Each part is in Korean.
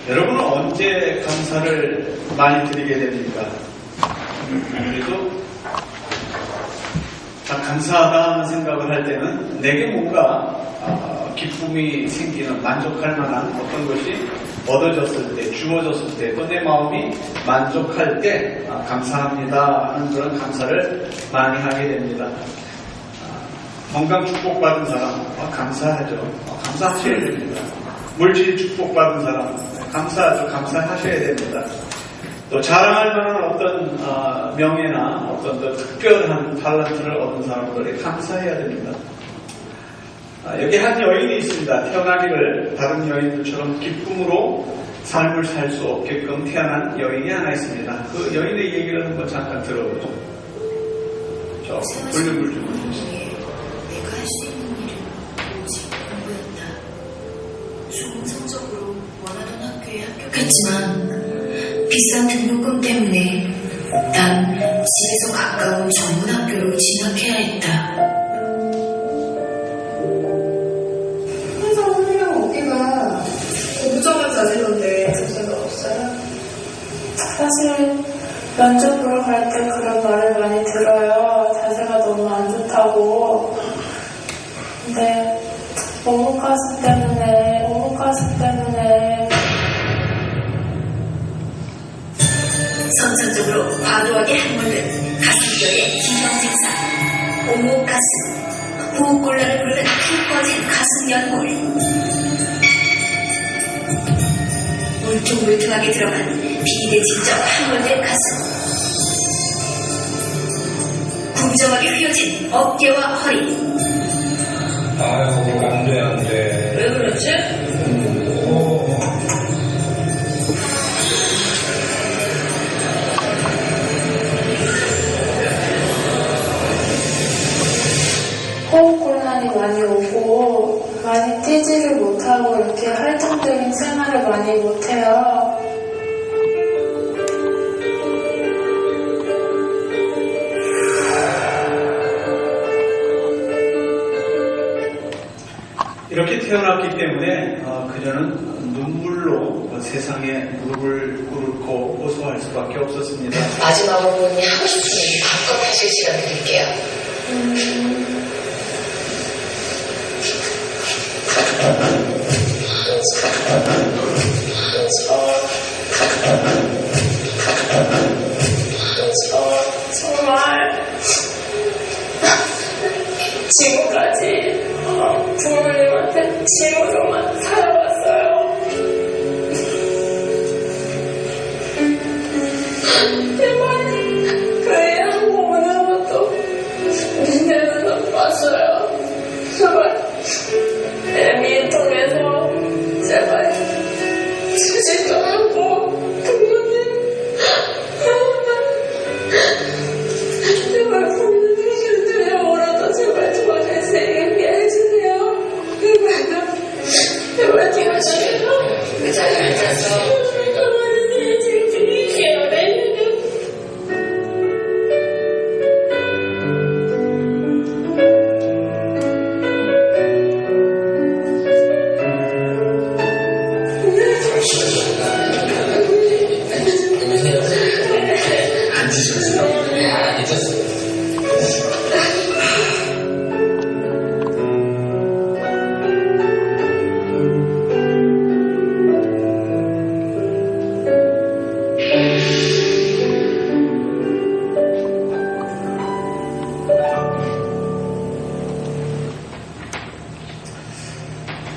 여러분은 언제 감사를 많이 드리게 됩니까? 아무래도 감사하다 하는 생각을 할 때는 내게 뭔가 기쁨이 생기는, 만족할 만한 어떤 것이 얻어졌을 때, 주어졌을 때, 또 내 마음이 만족할 때 감사합니다 하는 그런 감사를 많이 하게 됩니다. 건강 축복받은 사람 감사하죠. 감사하셔야 됩니다. 물질 축복받은 사람 감사하죠. 감사하셔야 됩니다. 또 자랑할 만한 어떤 명예나 어떤 특별한 탤런트를 얻은 사람들이 감사해야 됩니다. 여기 한 여인이 있습니다. 태어나기를 다른 여인들처럼 기쁨으로 삶을 살 수 없게끔 태어난 여인이 하나 있습니다. 그 여인의 얘기를 한번 잠깐 들어보죠. 저 볼륨을 좀 해주세요. 내가 할 수 있는 일은 오직 공부였다. 좋은 성적으로 원하던 학교에 합격했지만 비싼 등록금 때문에 난 집에서 가까운 전문학교로 진학해야 했다. 항상 훈련 오기가 공부적인 자질인데 자세가 없어요? 사실 면접 보러 갈 때 그런 말을 많이 들어요. 자세가 너무 안 좋다고. 근데 오목가슴 때문에 선천적으로 과도하게 함몰된 가슴뼈의 기형증상, 오목가슴, 호흡곤란을 부르는 푹 꺼진 가슴 연골, 울퉁불퉁하게 들어간 비대칭적 함몰된 가슴, 궁정하게 휘어진 어깨와 허리. 아유, 안 돼. 왜 그렇지? 호흡곤란이 많이 오고 많이 뛰지를 못하고 이렇게 활동적인 생활을 많이 못해요. 이렇게 태어났기 때문에 그녀는 눈물로 세상에 무릎을 꿇고 호소할 수밖에 없었습니다. 마지막으로 본인이 하고 싶은 얘기 마음껏 하실 시간 드릴게요. 정말 지금까지 부모님한테 지우로만 살아왔어요. 제발 그 애 한 번만 해봐도 내 눈은 봤어요. 제발 애미 통해서 제발 수지도 하고 부모님 제발 부모님들이 오라도 제발 저를 세게 해주세요. 제발 도와주세요. 그 자리에 앉아서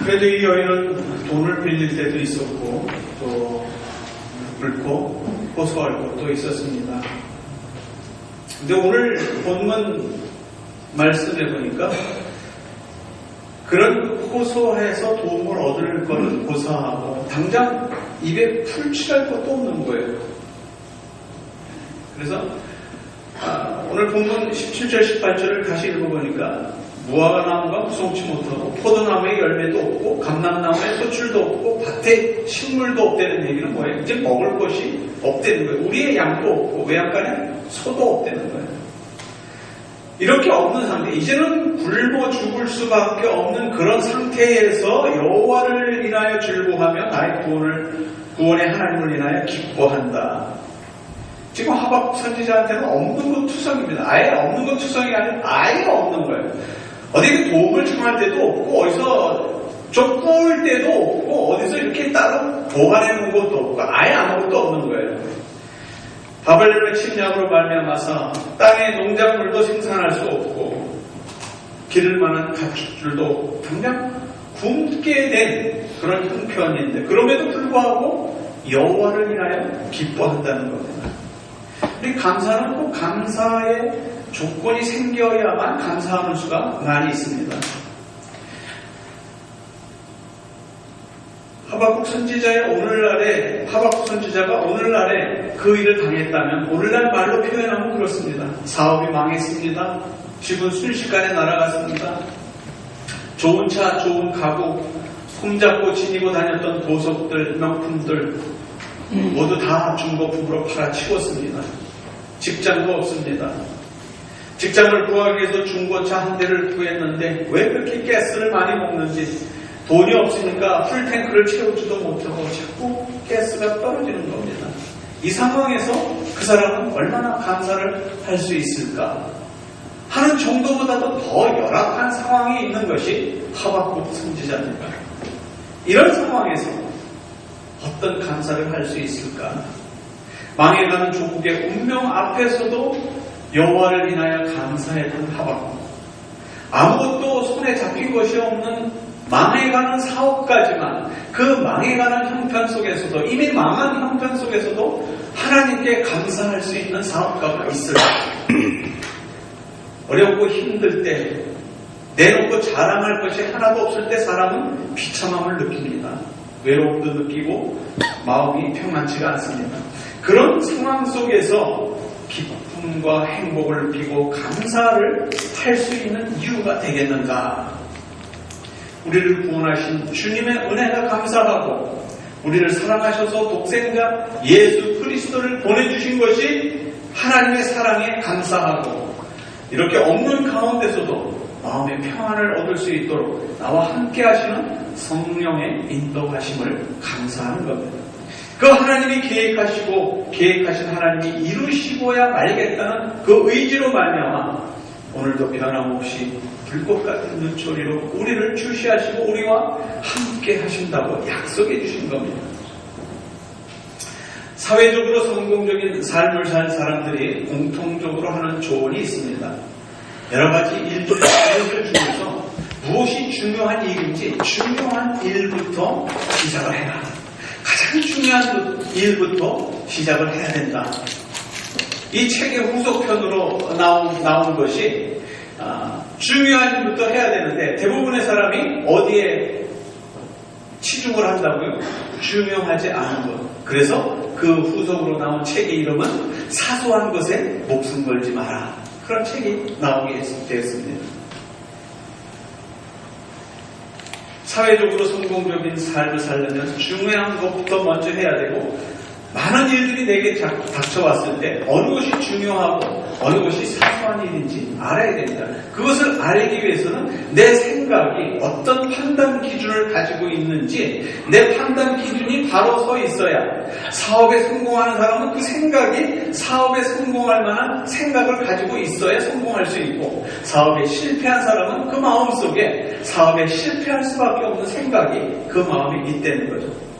그래도 이 여인은 돈을 빌릴 때도 있었고 또 긁고 호소할 것도 있었습니다. 근데 오늘 본문 말씀해 보니까 그런 호소해서 도움을 얻을 거는 고사하고 당장 입에 풀칠할 것도 없는 거예요. 그래서 오늘 본문 17절 18절을 다시 읽어보니까 무화과 나무가 구성치 못하고 포도나무에 열매도 없고 감람나무에 소출도 없고 밭에 식물도 없다는 얘기는 뭐예요? 이제 먹을 것이 없다는 거예요. 우리의 양도 없고 외양간에 소도 없다는 거예요. 이렇게 없는 상태, 이제는 굶어 죽을 수밖에 없는 그런 상태에서 여호와를 인하여 즐거워하며 나의 구원을 구원의 하나님을 인하여 기뻐한다. 지금 하박국 선지자한테는 없는 것 투성입니다. 아예 없는 것 투성이 아니라 아예 없는 거예요. 어디 도움을 청할 때도 없고 어디서 좀 꾸을 때도 없고 어디서 이렇게 따로 보관해 놓은 것도 없고 아예 아무것도 없는 거예요. 바벨론의 침략으로 말미암아서 땅에 농작물도 생산할 수 없고 기를 만한 가축들도 없고 당장 굶게 된 그런 형편인데 그럼에도 불구하고 여호와를 인하여 기뻐한다는 겁니다. 우리 감사는 꼭 감사의 조건이 생겨야만 감사하는 수가 많이 있습니다. 하박국 선지자가 오늘날에 그 일을 당했다면 오늘날 말로 표현하면 그렇습니다. 사업이 망했습니다. 집은 순식간에 날아갔습니다. 좋은 차, 좋은 가구, 손잡고 지니고 다녔던 보석들, 명품들 모두 다 중고품으로 팔아치웠습니다. 직장도 없습니다. 직장을 구하기 위해서 중고차 한 대를 구했는데 왜 그렇게 가스를 많이 먹는지 돈이 없으니까 풀탱크를 채우지도 못하고 자꾸 가스가 떨어지는 겁니다. 이 상황에서 그 사람은 얼마나 감사를 할 수 있을까 하는 정도보다도 더 열악한 상황이 있는 것이 하박국 선지자입니다. 이런 상황에서 어떤 감사를 할 수 있을까? 망해가는 조국의 운명 앞에서도 여호와를 인하여 감사했던 하박국. 아무것도 손에 잡힌 것이 없는 망해가는 사업까지만 그 망해가는 형편 속에서도 이미 망한 형편 속에서도 하나님께 감사할 수 있는 사업가가 있을까? 어렵고 힘들 때 내놓고 자랑할 것이 하나도 없을 때 사람은 비참함을 느낍니다. 외로움도 느끼고 마음이 평안치가 않습니다. 그런 상황 속에서 기쁨과 행복을 느끼고 감사를 할 수 있는 이유가 되겠는가? 우리를 구원하신 주님의 은혜가 감사하고 우리를 사랑하셔서 독생자 예수 그리스도를 보내주신 것이 하나님의 사랑에 감사하고 이렇게 없는 가운데서도 마음의 평안을 얻을 수 있도록 나와 함께 하시는 성령의 인도하심을 감사하는 겁니다. 그 하나님이 계획하신 하나님이 이루시고야 말겠다는 그 의지로 말미암아 오늘도 변함없이 불꽃 같은 눈초리로 우리를 주시하시고 우리와 함께 하신다고 약속해 주신 겁니다. 사회적으로 성공적인 삶을 산 사람들이 공통적으로 하는 조언이 있습니다. 여러 가지 일들 중에서 무엇이 중요한 일인지 중요한 일부터 시작을 해라. 가장 중요한 일부터 시작을 해야 된다. 이 책의 후속편으로 나온 것이 중요한 일부터 해야 되는데 대부분의 사람이 어디에 치중을 한다고요? 중요하지 않은 것. 그래서 그 후속으로 나온 책의 이름은 사소한 것에 목숨 걸지 마라. 그런 책이 나오게 되었습니다. 사회적으로 성공적인 삶을 살려면 중요한 것부터 먼저 해야 되고 많은 일들이 내게 닥쳐왔을 때 어느 것이 중요하고 어느 것이 사소한 일인지 알아야 됩니다. 그것을 알기 위해서는 내 생각이 어떤 판단 기준을 가지고 있는지 내 판단 기준이 바로 서 있어야 사업에 성공하는 사람은 그 생각이 사업에 성공할 만한 생각을 가지고 있어야 성공할 수 있고 사업에 실패한 사람은 그 마음속에 사업에 실패할 수밖에 없는 생각이 그 마음에 있다는 거죠.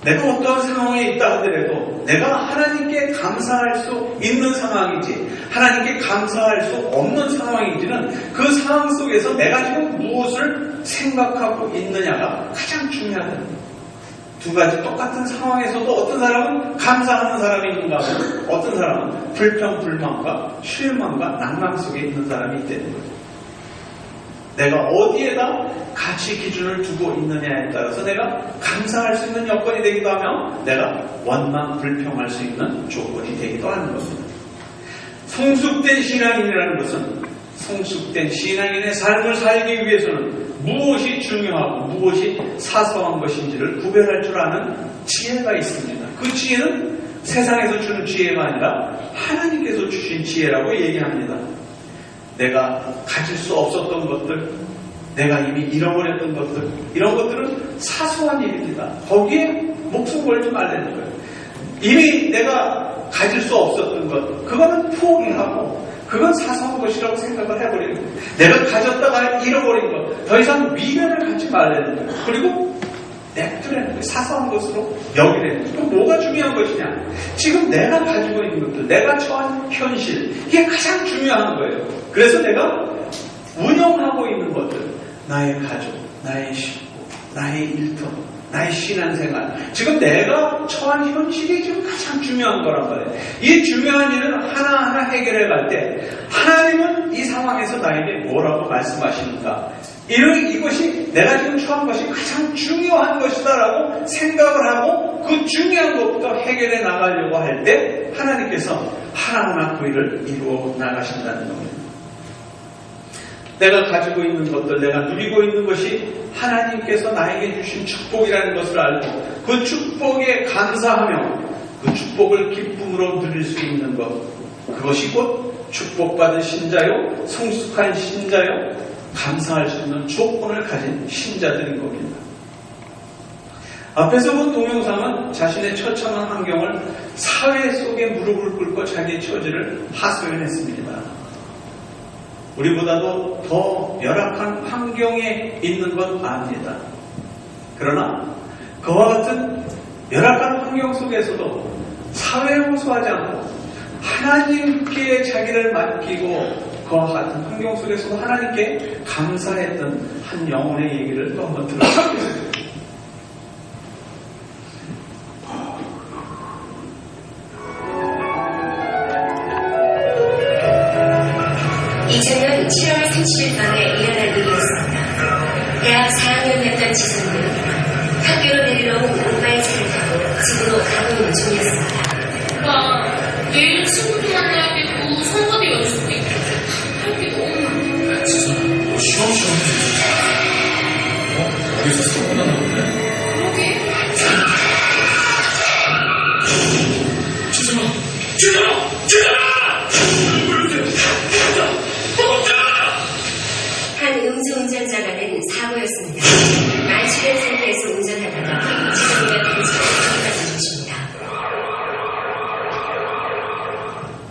내가 어떠한 상황에 있다 하더라도 내가 하나님께 감사할 수 있는 상황인지 하나님께 감사할 수 없는 상황인지는 그 상황 속에서 내가 지금 무엇을 생각하고 있느냐가 가장 중요하다. 두 가지 똑같은 상황에서도 어떤 사람은 감사하는 사람이 있는가 하면 어떤 사람은 불평, 불만과 실망과 낭망 속에 있는 사람이 있다는 거죠. 내가 어디에다 가치 기준을 두고 있느냐에 따라서 내가 감사할 수 있는 여건이 되기도 하며 내가 원망, 불평할 수 있는 조건이 되기도 하는 겁니다. 성숙된 신앙인이라는 것은 성숙된 신앙인의 삶을 살기 위해서는 무엇이 중요하고 무엇이 사소한 것인지를 구별할 줄 아는 지혜가 있습니다. 그 지혜는 세상에서 주는 지혜가 아니라 하나님께서 주신 지혜라고 얘기합니다. 내가 가질 수 없었던 것들, 내가 이미 잃어버렸던 것들, 이런 것들은 사소한 일입니다. 거기에 목숨 걸지 말라는 거예요. 이미 내가 가질 수 없었던 것, 그거는 포기하고 그건 사소한 것이라고 생각을 해버리는 거예요. 내가 가졌다가 잃어버린 것, 더 이상 미련을 갖지 말라는 거예요. 그리고 냅두라는 거예요. 사소한 것으로 여기라는 거예요. 그럼 뭐가 중요한 것이냐? 지금 내가 가지고 있는 것들, 내가 처한 현실, 이게 가장 중요한 거예요. 그래서 내가 운영하고 있는 것들, 나의 가족, 나의 식구, 나의 일터, 나의 신앙생활, 지금 내가 처한 현실이 지금 가장 중요한 거란 말이에요. 이 중요한 일을 하나하나 해결해 갈 때 하나님은 이 상황에서 나에게 뭐라고 말씀하시는가? 이것이 내가 지금 처한 것이 가장 중요한 것이다라고 생각을 하고 그 중요한 것부터 해결해 나가려고 할 때 하나님께서 하나하나 그 일을 이루어 나가신다는 겁니다. 내가 가지고 있는 것들, 내가 누리고 있는 것이 하나님께서 나에게 주신 축복이라는 것을 알고 그 축복에 감사하며 그 축복을 기쁨으로 누릴 수 있는 것, 그것이 곧 축복받은 신자요, 성숙한 신자요, 감사할 수 있는 조건을 가진 신자들인 겁니다. 앞에서 본 동영상은 자신의 처참한 환경을 사회 속에 무릎을 꿇고 자기의 처지를 하소연했습니다. 우리보다도 더 열악한 환경에 있는 건 압니다. 그러나 그와 같은 열악한 환경 속에서도 사회에 호소하지 않고 하나님께 자기를 맡기고 그와 같은 환경 속에서도 하나님께 감사했던 한 영혼의 얘기를 또 한번 들어보겠습니다. (2000년 7월 30일) 밤에 일어난 일이었습니다. 대학 4학년이었던 지선은 학교로 내리러 온 오빠의 차를 타고 집으로 가고 있는 중이었습니다. 오빠, 내일 친구도 만나야 되고 선거도 연습도 있고 할 게 너무 많아. 진짜 너 시험시험 어디서 수업 끝났나 보네. 그러게. 한 음주운전자가 낸 사고였습니다. 만취된 상태에서 운전하다가 지선이가 단지가 끝까지 주십니다.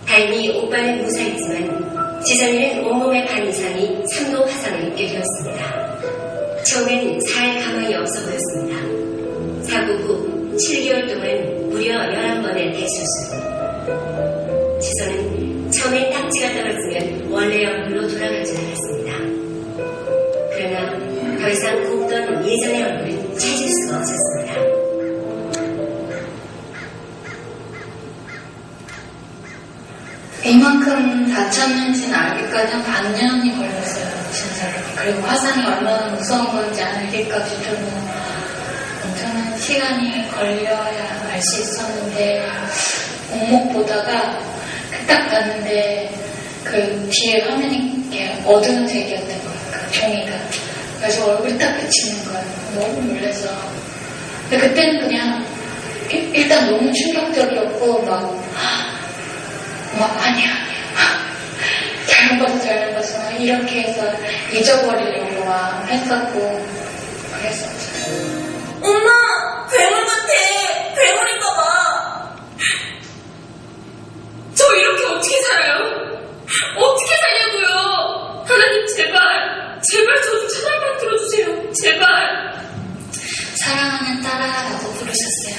다행히 오빠는 무사했지만 지선이는 온몸의 반 이상이 3도 화상을 입게 되었습니다. 처음엔 살 가망이 없어 보였습니다. 사고 후 7개월 동안 무려 11번의 대수술. 지선은 처음엔 딱지가 떨어지면 원래 얼굴로 돌아갈 줄 알았습니다. 그러나 더 이상 곱던 예전의 얼굴은 찾을 수가 없었습니다. 이만큼 다쳤는지는 알기까지 한 반년이 걸렸어요, 진짜로. 그리고 화상이 얼마나 무서운 건지 알기까지도 엄청난 시간이 걸려야 알 수 있었는데, 목목 보다가 딱 봤는데 그 뒤에 화면이 이렇게 어두운 색이었던 거예요, 그 종이가. 그래서 얼굴이 딱 비치는 거예요. 너무 놀라서. 근데 그때는 그냥 일단 너무 충격적이었고 아니야 잘못 봤어 이렇게 해서 잊어버리려고 막 했었고 그랬었죠. 엄마, 괴물 같아. 괴물인가봐. 저 이렇게 어떻게 살아요? 어떻게 살냐고요? 하나님 제발 저 좀 찬양만 들어주세요. 제발. 사랑하는 딸아라고 부르셨어요.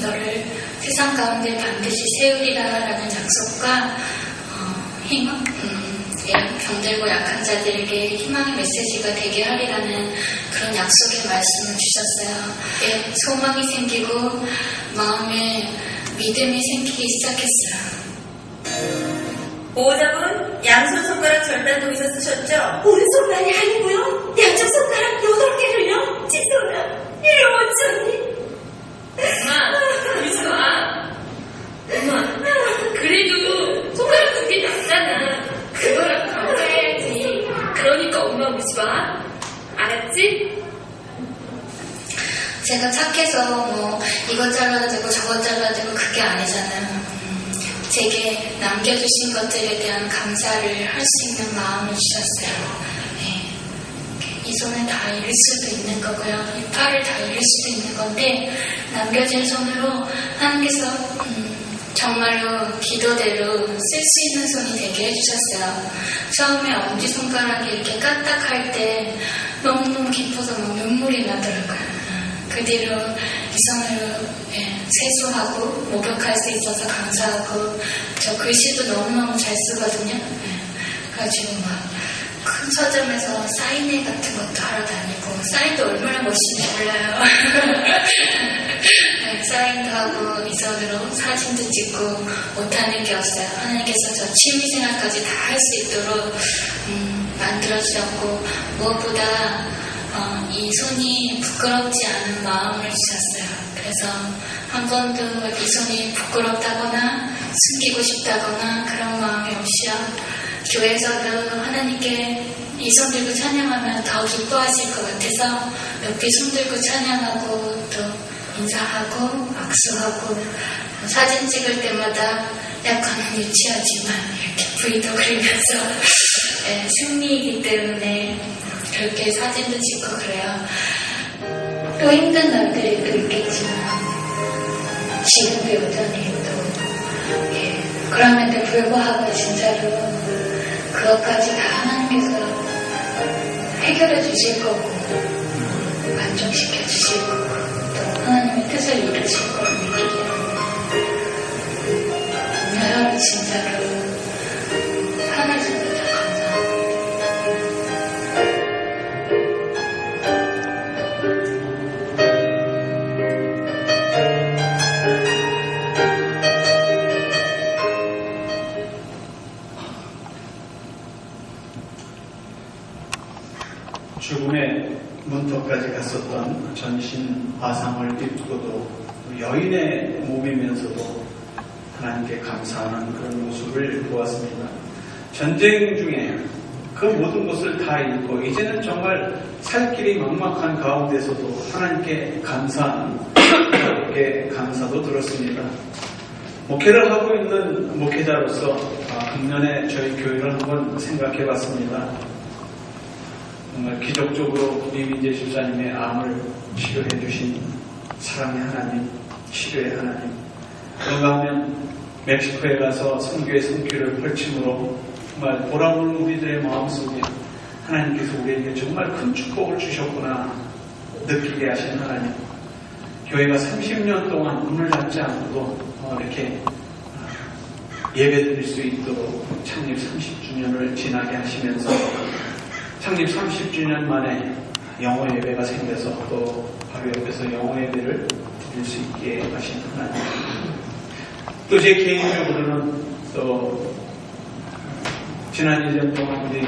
너를 세상 가운데 반드시 세우리라라는 약속과 희망, 병들고 약한 자들에게 희망의 메시지가 되게 하리라는 그런 약속의 말씀을 주셨어요. 소망이 생기고 마음에 믿음이 생기기 시작했어요. 보호자분, 양손 손가락 절단 동의서 쓰셨죠? 오른손만이 아니고요. 양쪽 손가락 8개를요. 지선아, 이리 어쩌니? 엄마, 울지 마. 엄마, 그래도 손가락 2개 났잖아. 그거랑 감사해야지. 그러니까 엄마 울지 마. 알았지? 제가 착해서 이것 잘라야 되고 저것 잘라야 되고 그게 아니잖아요. 제게 남겨주신 것들에 대한 감사를 할 수 있는 마음을 주셨어요. 이 손을 다 잃을 수도 있는 거고요. 이 팔을 다 잃을 수도 있는 건데 남겨진 손으로 하나님께서 정말로 기도대로 쓸 수 있는 손이 되게 해주셨어요. 처음에 엄지손가락이 이렇게 까딱할 때 너무너무 기뻐서 막 눈물이 나더라고요. 그 뒤로 이 손으로 세수하고 목욕할 수 있어서 감사하고 저 글씨도 너무너무 잘 쓰거든요. 그래가지고 막 큰 서점에서 사인회 같은 것도 하러 다니고 사인도 얼마나 멋있는지 몰라요. 네, 사인도 하고 이 손으로 사진도 찍고 못하는 게 없어요. 하나님께서 저 취미생활까지 다 할 수 있도록 만들어주셨고 무엇보다 이 손이 부끄럽지 않은 마음을 주셨어요. 그래서 한 번도 이 손이 부끄럽다거나 숨기고 싶다거나 그런 마음이 없이요. 교회에서도 하나님께 이 손 들고 찬양하면 더 기뻐하실 것 같아서 옆에 손 들고 찬양하고 또 인사하고 악수하고 사진 찍을 때마다 약간은 유치하지만 이렇게 V도 그리면서 승리이기 때문에 그렇게 사진도 찍고 그래요. 또 힘든 날들이 있겠지만 지금도 여전히 또 그럼에도 불구하고 진짜로 그것까지 다 하나님께서 해결해 주실 거고 만족시켜 주실 거고 또 하나님의 뜻을 이루실 거를 믿기 때문에 오늘 하루 진짜로 하나님께 감사합니다. 죽음의 문턱까지 갔었던 전신 화상을 입고도 여인의 몸이면서도 하나님께 감사하는 그런 모습을 보았습니다. 전쟁 중에 그 모든 것을 다 잃고 이제는 정말 살 길이 막막한 가운데서도 하나님께 감사하는 그렇게 감사도 들었습니다. 목회를 하고 있는 목회자로서 금년에 저희 교회를 한번 생각해 봤습니다. 정말 기적적으로 이민재 집사님의 암을 치료해 주신 사랑의 하나님, 치료의 하나님. 그런가 하면 멕시코에 가서 선교의 선교를 펼침으로 정말 돌아오는 우리들의 마음속에 하나님께서 우리에게 정말 큰 축복을 주셨구나 느끼게 하신 하나님. 교회가 30년 동안 문을 닫지 않고도 이렇게 예배 드릴 수 있도록 창립 30주년을 지나게 하시면서 창립 30주년 만에 영어 예배가 생겨서 또 바로 옆에서 영어 예배를 드릴 수 있게 하신 하나님. 또 제 개인적으로는 또 지난 1년 동안 우리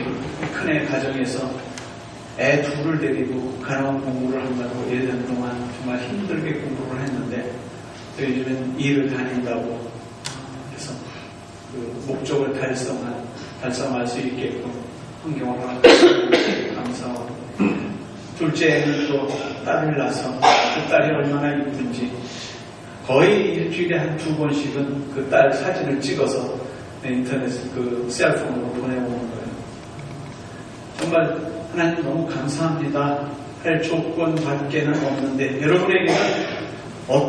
큰애 가정에서 애 둘을 데리고 간호원 공부를 한다고 1년 동안 정말 힘들게 공부를 했는데 또 요즘엔 일을 다닌다고 그래서 그 목적을 달성할 수 있게끔 환경을 감사하고 둘째는 또 딸을 낳아서 그 딸이 얼마나 이쁜지 거의 일주일에 한 2번씩은 그 딸 사진을 찍어서 인터넷 그 셀폰으로 보내오는 거예요. 정말 하나님 너무 감사합니다 할 조건밖에는 없는데 여러분에게는 어떤